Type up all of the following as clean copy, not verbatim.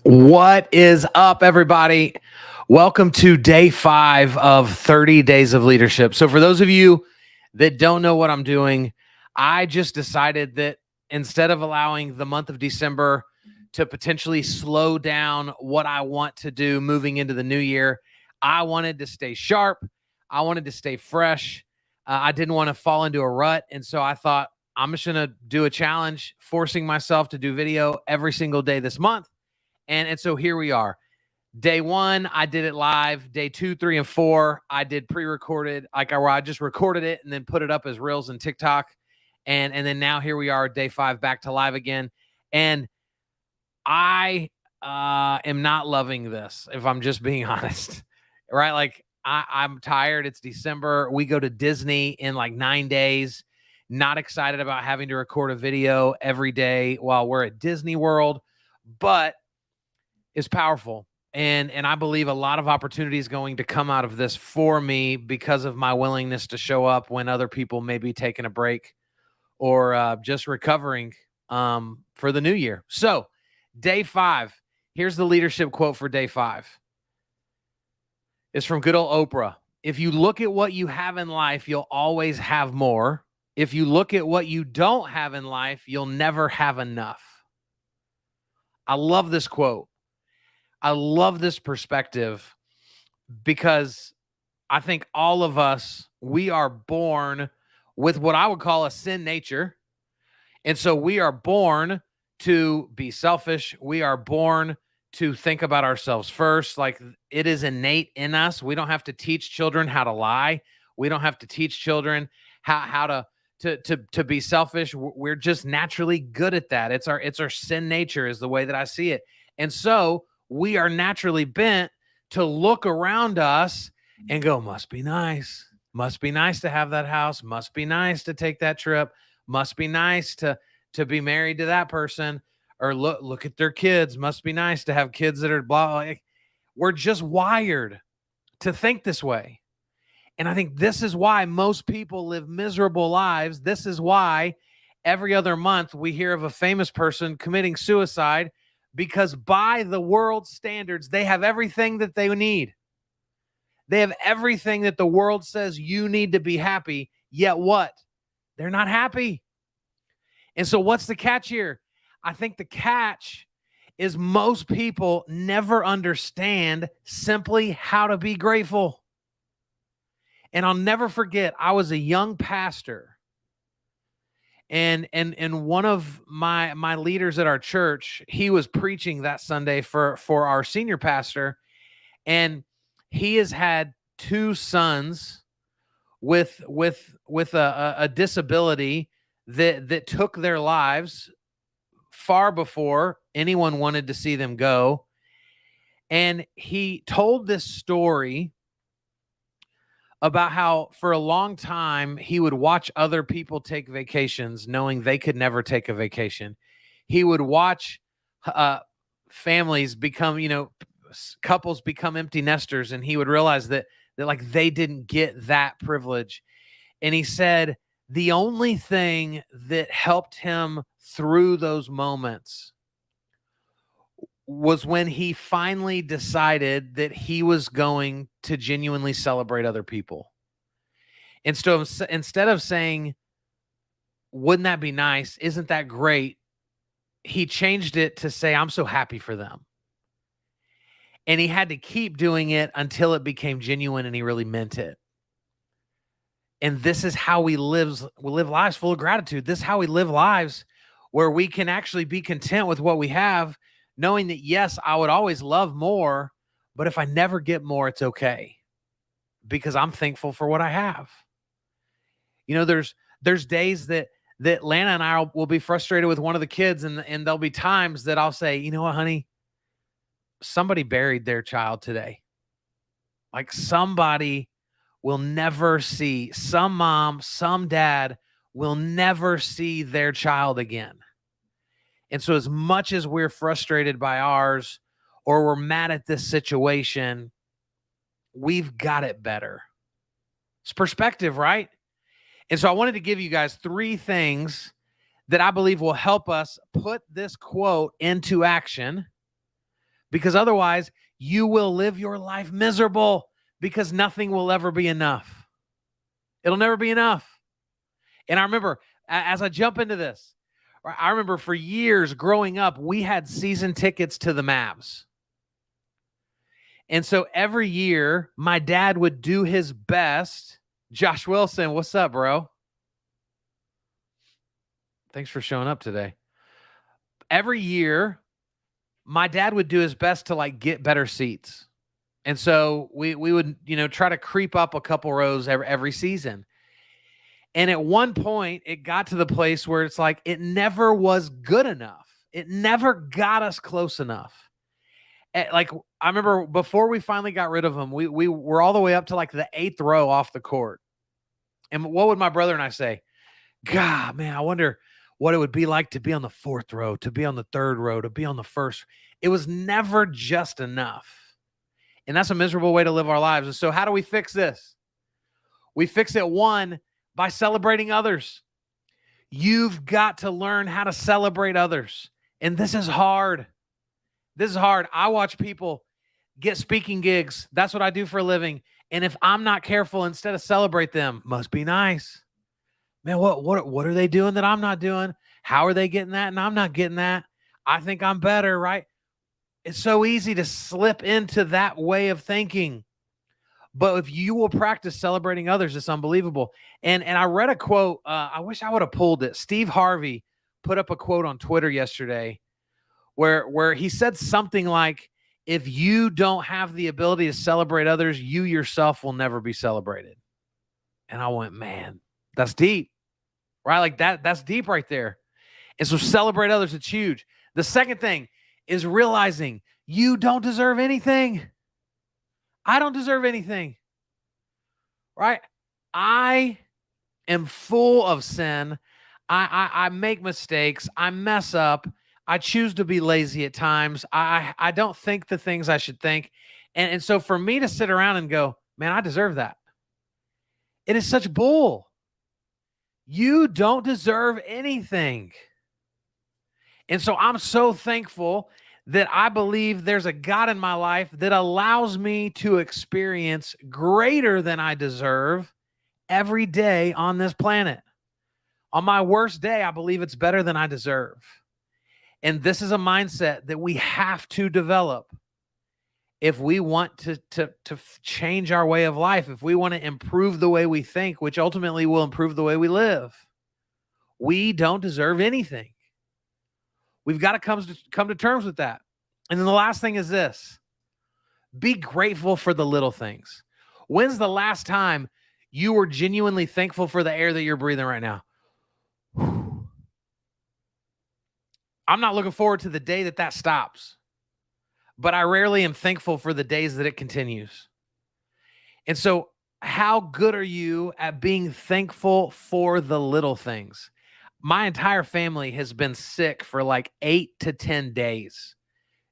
What is up, everybody? Welcome to day 5 of 30 Days of Leadership. So, for those of you that don't know what I'm doing, I just decided that instead of allowing the month of December to potentially slow down what I want to do moving into the new year, I wanted to stay sharp. I wanted to stay fresh. I didn't want to fall into a rut. And so I thought I'm just going to do a challenge, forcing myself to do video every single day this month. And so here we are. Day 1, I did it live. Day 2, 3, and 4, I did pre-recorded, where I just recorded it and then put it up as Reels and TikTok. And then now here we are, day 5, back to live again. And I am not loving this, if I'm just being honest. Right? Like, I'm tired. It's December. We go to Disney in like 9 days. Not excited about having to record a video every day while we're at Disney World. But is powerful. And I believe a lot of opportunity is going to come out of this for me because of my willingness to show up when other people may be taking a break or just recovering for the new year. So day 5, here's the leadership quote for day 5. It's from good old Oprah. If you look at what you have in life, you'll always have more. If you look at what you don't have in life, you'll never have enough. I love this quote. I love this perspective because I think all of us, we are born with what I would call a sin nature. And so we are born to be selfish. We are born to think about ourselves first. Like, it is innate in us. We don't have to teach children how to lie. We don't have to teach children how to be selfish. We're just naturally good at that. It's our sin nature is the way that I see it. And so we are naturally bent to look around us and go, must be nice. Must be nice to have that house. Must be nice to take that trip. Must be nice to be married to that person. Or look at their kids. Must be nice to have kids that are blah. Like, we're just wired to think this way. And I think this is why most people live miserable lives. This is why every other month we hear of a famous person committing suicide, because by the world standards, they have everything that they need. They have everything that the world says you need to be happy. Yet what? They're not happy. And so what's the catch here? I think the catch is most people never understand simply how to be grateful. And I'll never forget, I was a young pastor. And one of my leaders at our church, he was preaching that Sunday for our senior pastor, and he has had 2 sons with a disability that took their lives far before anyone wanted to see them go. And he told this story about how for a long time he would watch other people take vacations knowing they could never take a vacation. He would watch families become, couples become empty nesters, and he would realize that like they didn't get that privilege. And he said the only thing that helped him through those moments was when he finally decided that he was going to genuinely celebrate other people. And so instead of saying, wouldn't that be nice? Isn't that great? He changed it to say, I'm so happy for them. And he had to keep doing it until it became genuine and he really meant it. And this is how we live lives full of gratitude. This is how we live lives where we can actually be content with what we have, knowing that, yes, I would always love more, but if I never get more, it's okay because I'm thankful for what I have. There's days that Lana and I will be frustrated with one of the kids, and there'll be times that I'll say, you know what, honey, somebody buried their child today. Like, somebody will never see, some mom, some dad will never see their child again. And so as much as we're frustrated by ours or we're mad at this situation, we've got it better. It's perspective, right? And so I wanted to give you guys 3 things that I believe will help us put this quote into action because otherwise you will live your life miserable because nothing will ever be enough. It'll never be enough. And I remember as I jump into this, I remember for years growing up, we had season tickets to the Mavs. And so every year, my dad would do his best. Josh Wilson, what's up, bro? Thanks for showing up today. Every year, my dad would do his best to like get better seats. And so we would, try to creep up a couple rows every season. And at one point, it got to the place where it's like it never was good enough. It never got us close enough. Like I remember before we finally got rid of them, we were all the way up to like the 8th row off the court. And what would my brother and I say? God, man, I wonder what it would be like to be on the 4th row, to be on the 3rd row, to be on the 1st. It was never just enough. And that's a miserable way to live our lives. And so how do we fix this? We fix it, one, by celebrating others. You've got to learn how to celebrate others. And this is hard. This is hard. I watch people get speaking gigs. That's what I do for a living. And if I'm not careful, instead of celebrate them, must be nice. Man, what are they doing that I'm not doing? How are they getting that and I'm not getting that? I think I'm better, right? It's so easy to slip into that way of thinking. But if you will practice celebrating others, it's unbelievable. And I read a quote. I wish I would have pulled it. Steve Harvey put up a quote on Twitter yesterday where he said something like, if you don't have the ability to celebrate others, you yourself will never be celebrated. And I went, man, that's deep, right? Like that's deep right there. And so celebrate others. It's huge. The second thing is realizing you don't deserve anything. I don't deserve anything, right? I am full of sin. I make mistakes. I mess up. I choose to be lazy at times. I don't think the things I should think. And so for me to sit around and go, man, I deserve that. It is such bull. You don't deserve anything. And so I'm so thankful that I believe there's a God in my life that allows me to experience greater than I deserve every day on this planet. On my worst day, I believe it's better than I deserve. And this is a mindset that we have to develop if we want to change our way of life, if we want to improve the way we think, which ultimately will improve the way we live. We don't deserve anything. We've got to come to terms with that. And then the last thing is this. Be grateful for the little things. When's the last time you were genuinely thankful for the air that you're breathing right now? I'm not looking forward to the day that stops, but I rarely am thankful for the days that it continues. And so how good are you at being thankful for the little things? My entire family has been sick for like 8 to 10 days.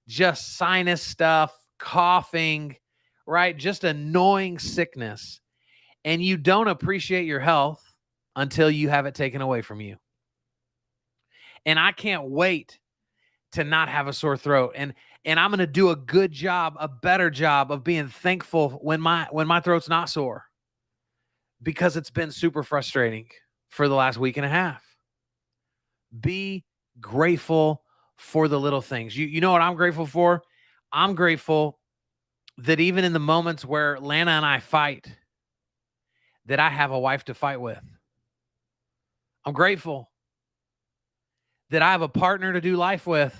Just sinus stuff, coughing, right? Just annoying sickness. And you don't appreciate your health until you have it taken away from you. And I can't wait to not have a sore throat. And I'm going to do a good job, a better job of being thankful when my throat's not sore, because it's been super frustrating for the last week and a half. Be grateful for the little things. You know what I'm grateful for? I'm grateful that even in the moments where Lana and I fight, that I have a wife to fight with. I'm grateful that I have a partner to do life with,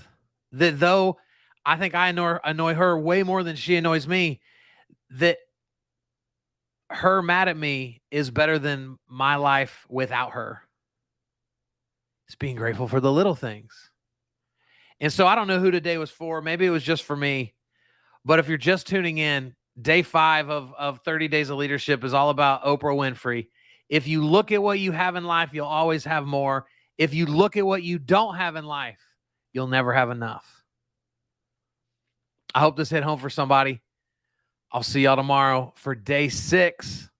that though I think I annoy her way more than she annoys me, that her mad at me is better than my life without her. It's being grateful for the little things. And so I don't know who today was for. Maybe it was just for me. But if you're just tuning in, day 5 of 30 Days of Leadership is all about Oprah Winfrey. If you look at what you have in life, you'll always have more. If you look at what you don't have in life, you'll never have enough. I hope this hit home for somebody. I'll see y'all tomorrow for day 6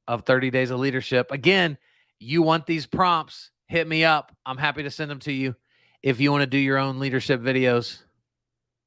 of 30 Days of Leadership. Again, you want these prompts, hit me up. I'm happy to send them to you if you want to do your own leadership videos.